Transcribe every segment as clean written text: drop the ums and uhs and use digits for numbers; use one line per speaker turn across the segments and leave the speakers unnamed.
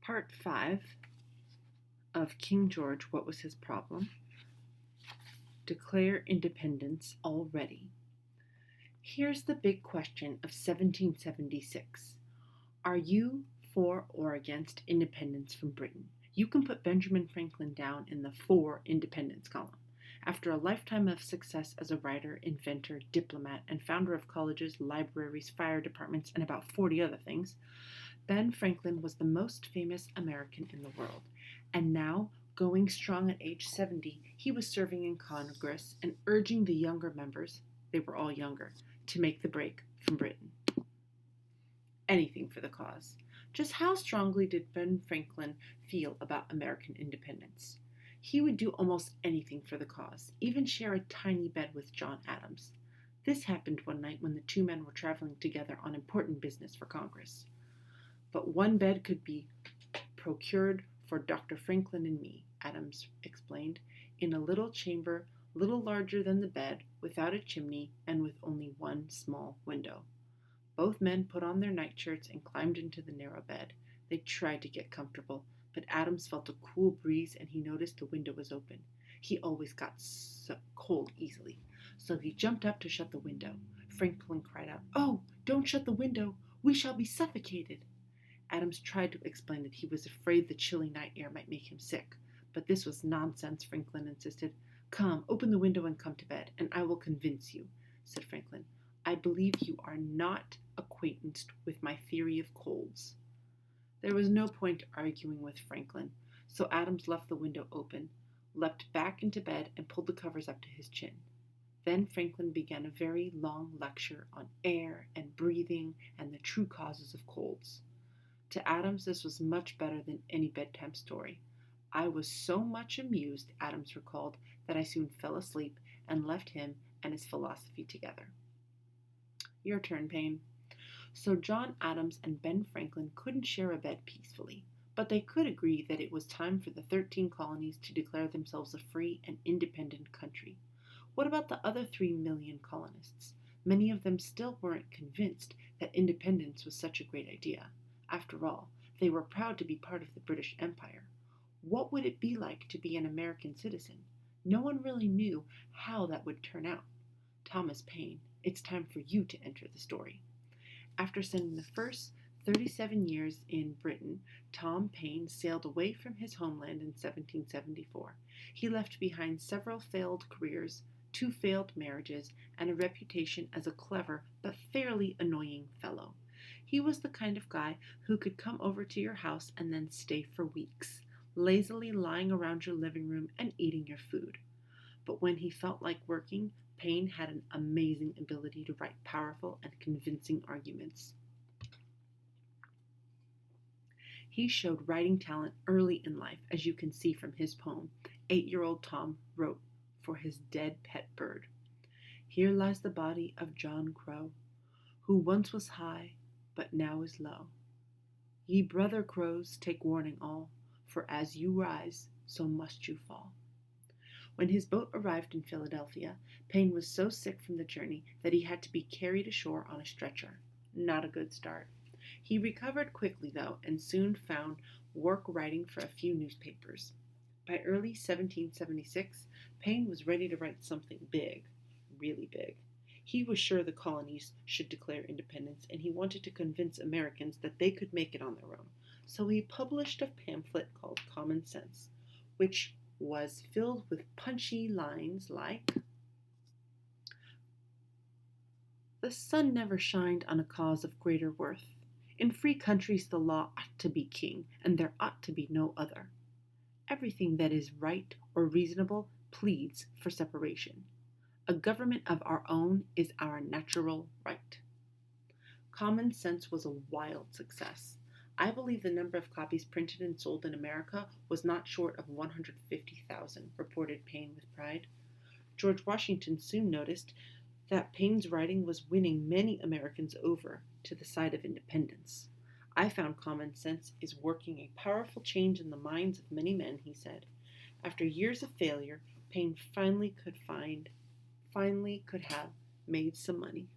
Part 5 of King George, What Was His Problem? Declare independence already. Here's the big question of 1776. Are you for or against independence from Britain? You can put Benjamin Franklin down in the for independence column. After a lifetime of success as a writer, inventor, diplomat, and founder of colleges, libraries, fire departments, and about 40 other things, Ben Franklin was the most famous American in the world. And now, going strong at age 70, he was serving in Congress and urging the younger members, they were all younger, to make the break from Britain. Anything for the cause. Just how strongly did Ben Franklin feel about American independence? He would do almost anything for the cause, even share a tiny bed with John Adams. This happened one night when the two men were traveling together on important business for Congress. But one bed could be procured for Dr. Franklin and me, Adams explained, in a little chamber, little larger than the bed, without a chimney, and with only one small window. Both men put on their nightshirts and climbed into the narrow bed. They tried to get comfortable, but Adams felt a cool breeze and he noticed the window was open. He always got so cold easily, so he jumped up to shut the window. Franklin cried out, "Oh, don't shut the window! We shall be suffocated!" Adams tried to explain that he was afraid the chilly night air might make him sick, but this was nonsense, Franklin insisted. "Come, open the window and come to bed, and I will convince you," said Franklin. "I believe you are not acquainted with my theory of colds." There was no point arguing with Franklin, so Adams left the window open, leapt back into bed, and pulled the covers up to his chin. Then Franklin began a very long lecture on air and breathing and the true causes of colds. To Adams, this was much better than any bedtime story. "I was so much amused," Adams recalled, "that I soon fell asleep and left him and his philosophy together." Your turn, Paine. So John Adams and Ben Franklin couldn't share a bed peacefully, but they could agree that it was time for the 13 colonies to declare themselves a free and independent country. What about the other 3 million colonists? Many of them still weren't convinced that independence was such a great idea. After all, they were proud to be part of the British Empire. What would it be like to be an American citizen? No one really knew how that would turn out. Thomas Paine, it's time for you to enter the story. After spending the first 37 years in Britain, Tom Paine sailed away from his homeland in 1774. He left behind several failed careers, 2 failed marriages, and a reputation as a clever but fairly annoying fellow. He was the kind of guy who could come over to your house and then stay for weeks, lazily lying around your living room and eating your food. But when he felt like working, Paine had an amazing ability to write powerful and convincing arguments. He showed writing talent early in life, as you can see from his poem, 8-year-old Tom wrote for his dead pet bird. "Here lies the body of John Crow, who once was high, but now is low. Ye brother crows, take warning all, for as you rise, so must you fall." When his boat arrived in Philadelphia, Paine was so sick from the journey that he had to be carried ashore on a stretcher. Not a good start. He recovered quickly, though, and soon found work writing for a few newspapers. By early 1776, Paine was ready to write something big, really big. He was sure the colonies should declare independence, and he wanted to convince Americans that they could make it on their own. So he published a pamphlet called Common Sense, which was filled with punchy lines like, "The sun never shined on a cause of greater worth. In free countries the law ought to be king, and there ought to be no other. Everything that is right or reasonable pleads for separation. A government of our own is our natural right." Common Sense was a wild success. I believe the number of copies printed and sold in America was not short of 150,000, reported Paine with pride. George Washington soon noticed that Paine's writing was winning many Americans over to the side of independence. "I found Common Sense is working a powerful change in the minds of many men," he said. After years of failure, Paine finally could have made some money.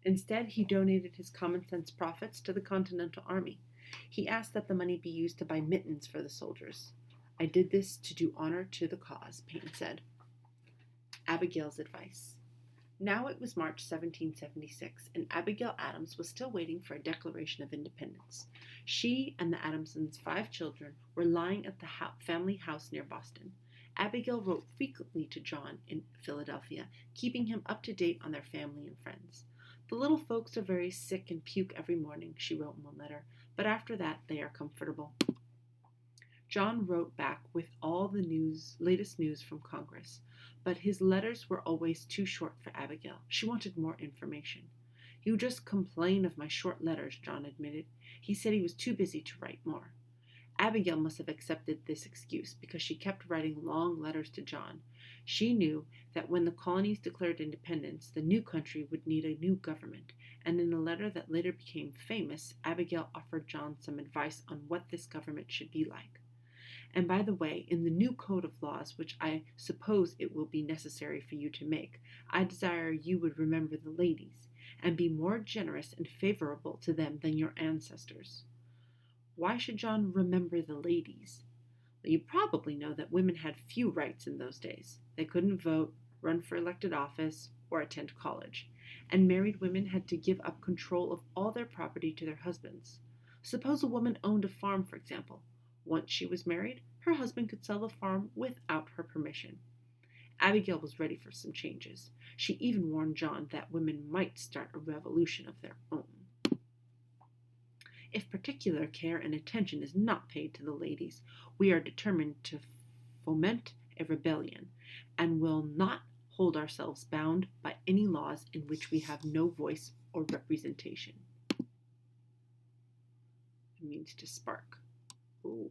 Instead, he donated his Common Sense profits to the Continental Army. He asked that the money be used to buy mittens for the soldiers. I did this to do honor to the cause, Paine said. Abigail's advice. Now it was March 1776, and Abigail Adams was still waiting for a Declaration of Independence. She and the Adamsons' 5 children were lying at the family house near Boston. Abigail wrote frequently to John in Philadelphia, keeping him up to date on their family and friends. The little folks are very sick and puke every morning, she wrote in one letter, but after that they are comfortable. John wrote back with all the latest news from Congress, but his letters were always too short for Abigail. She wanted more information. You just complain of my short letters, John admitted. He said he was too busy to write more. Abigail must have accepted this excuse because she kept writing long letters to John. She knew that when the colonies declared independence, the new country would need a new government, and in a letter that later became famous, Abigail offered John some advice on what this government should be like. And by the way, in the new code of laws, which I suppose it will be necessary for you to make, I desire you would remember the ladies, and be more generous and favorable to them than your ancestors. Why should John remember the ladies? Well, you probably know that women had few rights in those days. They couldn't vote, run for elected office, or attend college, and married women had to give up control of all their property to their husbands. Suppose a woman owned a farm, for example. Once she was married, her husband could sell the farm without her permission. Abigail was ready for some changes. She even warned John that women might start a revolution of their own. If particular care and attention is not paid to the ladies, we are determined to foment a rebellion, and will not hold ourselves bound by any laws in which we have no voice or representation. It means to spark. Ooh.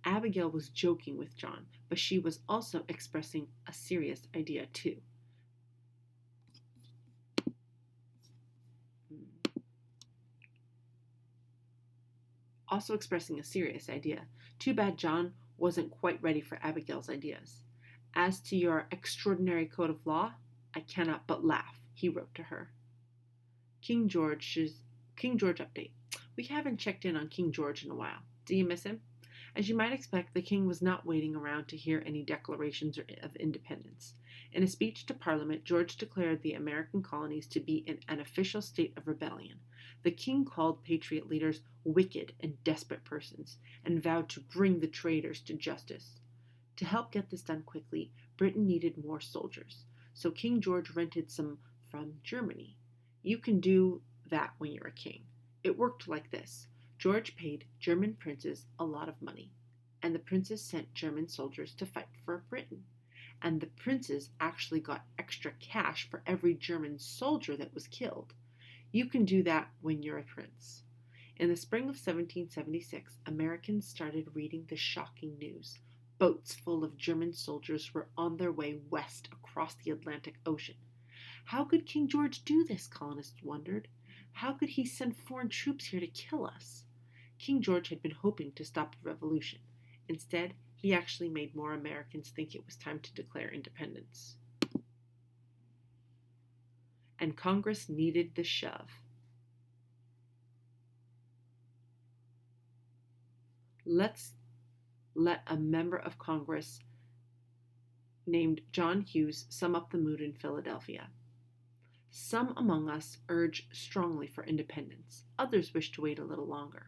Abigail was joking with John, but she was also expressing a serious idea too. Too bad John wasn't quite ready for Abigail's ideas. As to your extraordinary code of law, I cannot but laugh, he wrote to her. King George update. We haven't checked in on King George in a while. Do you miss him? As you might expect, the king was not waiting around to hear any declarations of independence. In a speech to Parliament, George declared the American colonies to be in an official state of rebellion. The king called patriot leaders wicked and desperate persons, and vowed to bring the traitors to justice. To help get this done quickly, Britain needed more soldiers, so King George rented some from Germany. You can do that when you're a king. It worked like this. George paid German princes a lot of money, and the princes sent German soldiers to fight for Britain. And the princes actually got extra cash for every German soldier that was killed. You can do that when you're a prince. In the spring of 1776, Americans started reading the shocking news. Boats full of German soldiers were on their way west across the Atlantic Ocean. How could King George do this, colonists wondered? How could he send foreign troops here to kill us? King George had been hoping to stop the revolution. Instead, he actually made more Americans think it was time to declare independence. And Congress needed the shove. Let's let a member of Congress named John Hughes sum up the mood in Philadelphia. Some among us urge strongly for independence. Others wish to wait a little longer.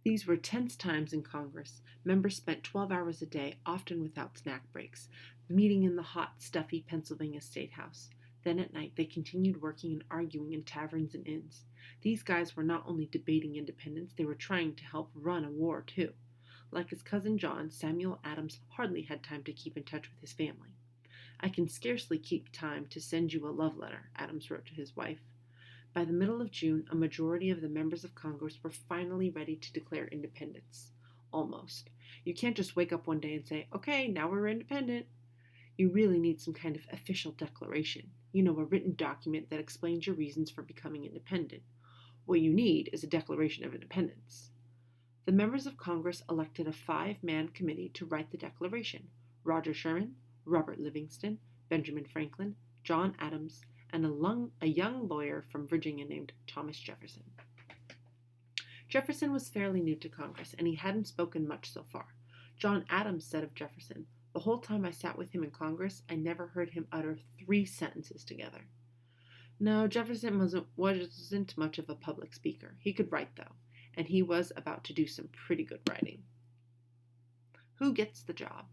These were tense times in Congress. Members spent 12 hours a day, often without snack breaks, meeting in the hot, stuffy Pennsylvania State House. Then at night, they continued working and arguing in taverns and inns. These guys were not only debating independence, they were trying to help run a war, too. Like his cousin John, Samuel Adams hardly had time to keep in touch with his family. I can scarcely keep time to send you a love letter, Adams wrote to his wife. By the middle of June, a majority of the members of Congress were finally ready to declare independence. Almost. You can't just wake up one day and say, okay, now we're independent. You really need some kind of official declaration. A written document that explains your reasons for becoming independent. What you need is a Declaration of Independence. The members of Congress elected a 5-man committee to write the Declaration: Roger Sherman, Robert Livingston, Benjamin Franklin, John Adams, and a young lawyer from Virginia named Thomas Jefferson. Jefferson was fairly new to Congress, and he hadn't spoken much so far. John Adams said of Jefferson, "The whole time I sat with him in Congress, I never heard him utter 3 sentences together." No, Jefferson wasn't much of a public speaker. He could write, though, and he was about to do some pretty good writing. Who gets the job?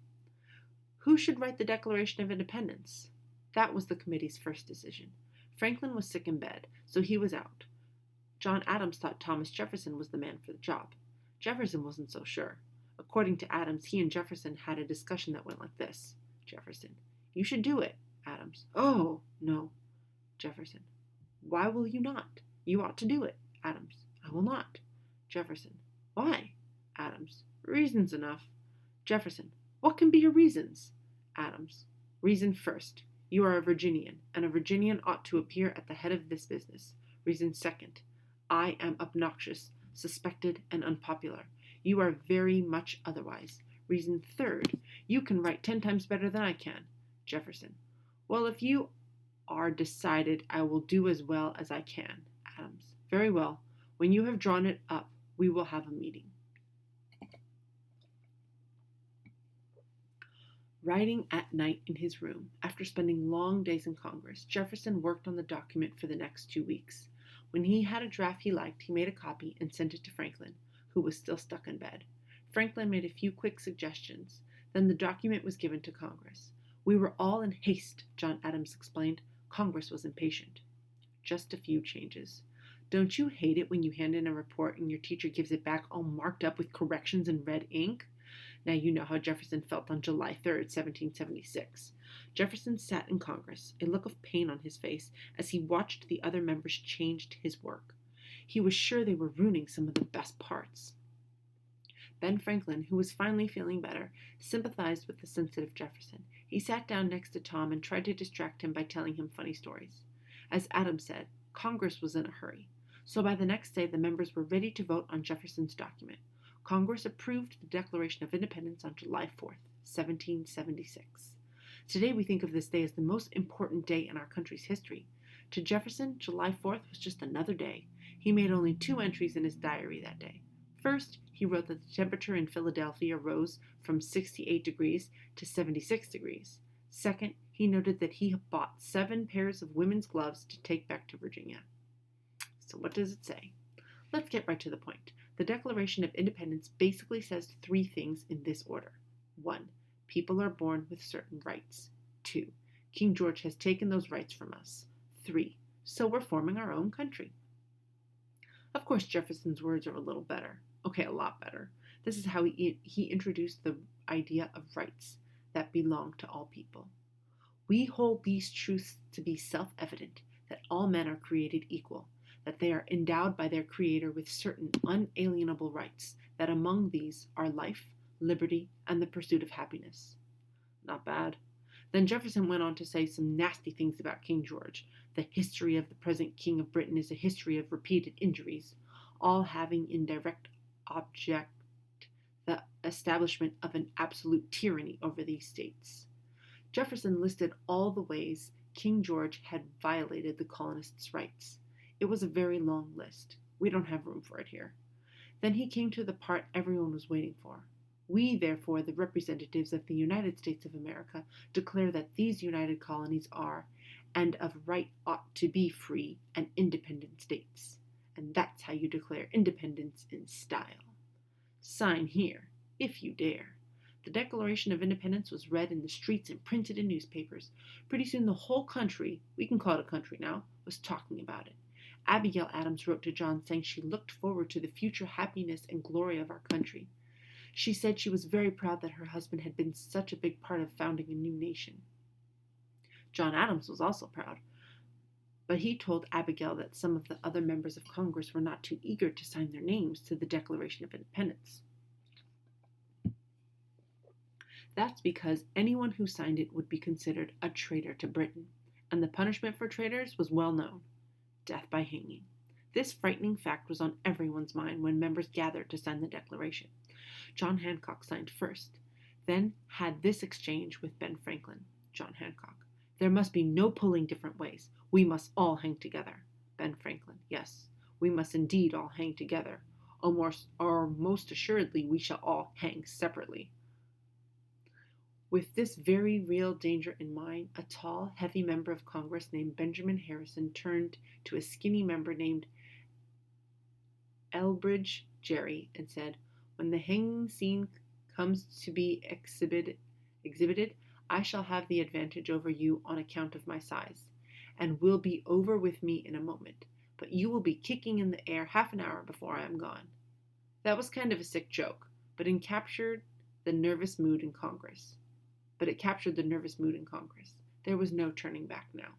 Who should write the Declaration of Independence? That was the committee's first decision. Franklin was sick in bed, so he was out. John Adams thought Thomas Jefferson was the man for the job. Jefferson wasn't so sure. According to Adams, he and Jefferson had a discussion that went like this. Jefferson: "You should do it." Adams: "Oh, no." Jefferson: "Why will you not? You ought to do it." Adams: "I will not." Jefferson: "Why?" Adams: "Reasons enough." Jefferson: "What can be your reasons?" Adams: "Reason first, you are a Virginian, and a Virginian ought to appear at the head of this business. Reason second, I am obnoxious, suspected, and unpopular. You are very much otherwise. Reason third, you can write 10 times better than I can." Jefferson: "Well, if you are decided, I will do as well as I can." Adams: "Very well. When you have drawn it up, we will have a meeting." Writing at night in his room, after spending long days in Congress, Jefferson worked on the document for the next 2 weeks. When he had a draft he liked, he made a copy and sent it to Franklin, who was still stuck in bed. Franklin made a few quick suggestions. Then the document was given to Congress. "We were all in haste," John Adams explained. Congress was impatient. Just a few changes. Don't you hate it when you hand in a report and your teacher gives it back all marked up with corrections in red ink? Now you know how Jefferson felt on July 3rd, 1776. Jefferson sat in Congress, a look of pain on his face as he watched the other members change his work. He was sure they were ruining some of the best parts. Ben Franklin, who was finally feeling better, sympathized with the sensitive Jefferson. He sat down next to Tom and tried to distract him by telling him funny stories. As Adams said, Congress was in a hurry. So by the next day, the members were ready to vote on Jefferson's document. Congress approved the Declaration of Independence on July 4th, 1776. Today we think of this day as the most important day in our country's history. To Jefferson, July 4th was just another day. He made only 2 entries in his diary that day. First, he wrote that the temperature in Philadelphia rose from 68 degrees to 76 degrees. Second, he noted that he had bought 7 pairs of women's gloves to take back to Virginia. So what does it say? Let's get right to the point. The Declaration of Independence basically says 3 things in this order. 1. People are born with certain rights. 2. King George has taken those rights from us. 3. So we're forming our own country. Of course, Jefferson's words are a little better. Okay, a lot better. This is how he introduced the idea of rights that belong to all people. "We hold these truths to be self-evident, that all men are created equal, that they are endowed by their Creator with certain unalienable rights, that among these are life, liberty, and the pursuit of happiness." Not bad. Then Jefferson went on to say some nasty things about King George. The history of the present King of Britain is a history of repeated injuries, all having in direct object the establishment of an absolute tyranny over these states. Jefferson listed all the ways King George had violated the colonists' rights. It was a very long list. We don't have room for it here. Then he came to the part everyone was waiting for. "We, therefore, the representatives of the United States of America, declare that these united colonies are, and of right ought to be, free and independent states. And that's how you declare independence in style. Sign here, if you dare." The Declaration of Independence was read in the streets and printed in newspapers. Pretty soon the whole country, we can call it a country now, was talking about it. Abigail Adams wrote to John saying she looked forward to the future happiness and glory of our country. She said she was very proud that her husband had been such a big part of founding a new nation. John Adams was also proud, but he told Abigail that some of the other members of Congress were not too eager to sign their names to the Declaration of Independence. That's because anyone who signed it would be considered a traitor to Britain, and the punishment for traitors was well known: death by hanging. This frightening fact was on everyone's mind when members gathered to sign the Declaration. John Hancock signed first, then had this exchange with Ben Franklin. John Hancock: "There must be no pulling different ways. We must all hang together." Ben Franklin: "Yes, we must indeed all hang together, or most assuredly we shall all hang separately." With this very real danger in mind, a tall, heavy member of Congress named Benjamin Harrison turned to a skinny member named Elbridge Gerry and said, "When the hanging scene comes to be exhibited, I shall have the advantage over you on account of my size, and will be over with me in a moment, but you will be kicking in the air half an hour before I am gone." That was kind of a sick joke, but it captured the nervous mood in Congress. There was no turning back now.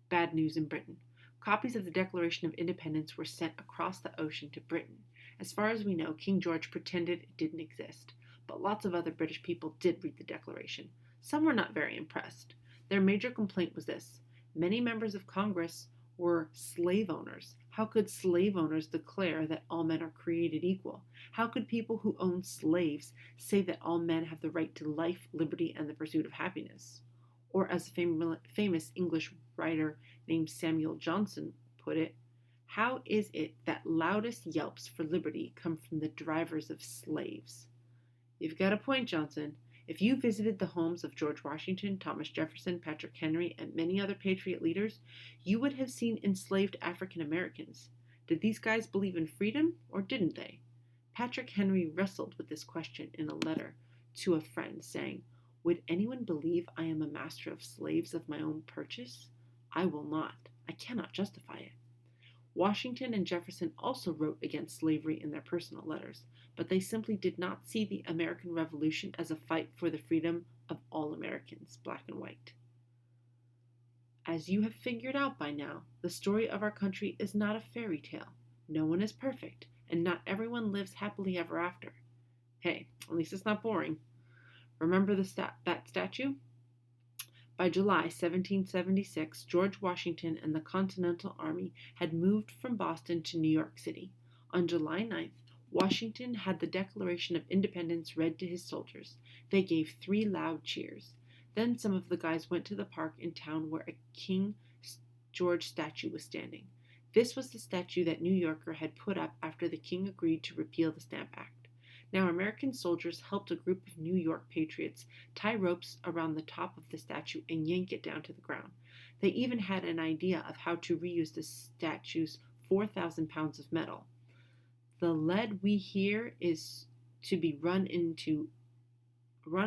Bad news in Britain. Copies of the Declaration of Independence were sent across the ocean to Britain. As far as we know, King George pretended it didn't exist, but lots of other British people did read the Declaration. Some were not very impressed. Their major complaint was this: many members of Congress were slave owners. How could slave owners declare that all men are created equal? How could people who own slaves say that all men have the right to life, liberty, and the pursuit of happiness? Or, as a famous English writer named Samuel Johnson put it, how is it that loudest yelps for liberty come from the drivers of slaves? You've got a point, Johnson. If you visited the homes of George Washington, Thomas Jefferson, Patrick Henry, and many other patriot leaders, you would have seen enslaved African Americans. Did these guys believe in freedom, or didn't they? Patrick Henry wrestled with this question in a letter to a friend, saying, "Would anyone believe I am a master of slaves of my own purchase? I will not. I cannot justify it." Washington and Jefferson also wrote against slavery in their personal letters, but they simply did not see the American Revolution as a fight for the freedom of all Americans, black and white. As you have figured out by now, the story of our country is not a fairy tale. No one is perfect, and not everyone lives happily ever after. Hey, at least it's not boring. Remember that statue? By July 1776, George Washington and the Continental Army had moved from Boston to New York City. On July 9th, Washington had the Declaration of Independence read to his soldiers. They gave 3 loud cheers. Then some of the guys went to the park in town where a King George statue was standing. This was the statue that New Yorker had put up after the king agreed to repeal the Stamp Act. Now, American soldiers helped a group of New York patriots tie ropes around the top of the statue and yank it down to the ground. They even had an idea of how to reuse the statue's 4,000 pounds of metal. "The lead we hear is to be run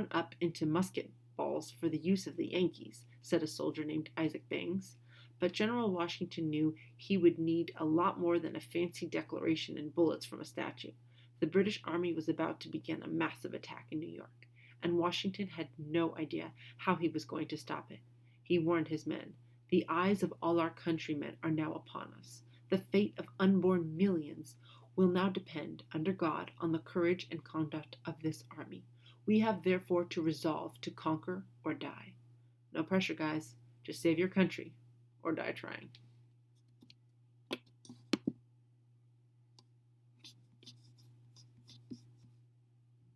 up into musket balls for the use of the Yankees," said a soldier named Isaac Bangs. But General Washington knew he would need a lot more than a fancy declaration and bullets from a statue. The British Army was about to begin a massive attack in New York, and Washington had no idea how he was going to stop it. He warned his men, "The eyes of all our countrymen are now upon us. The fate of unborn millions will now depend, under God, on the courage and conduct of this army. We have therefore to resolve to conquer or die." No pressure, guys. Just save your country or die trying.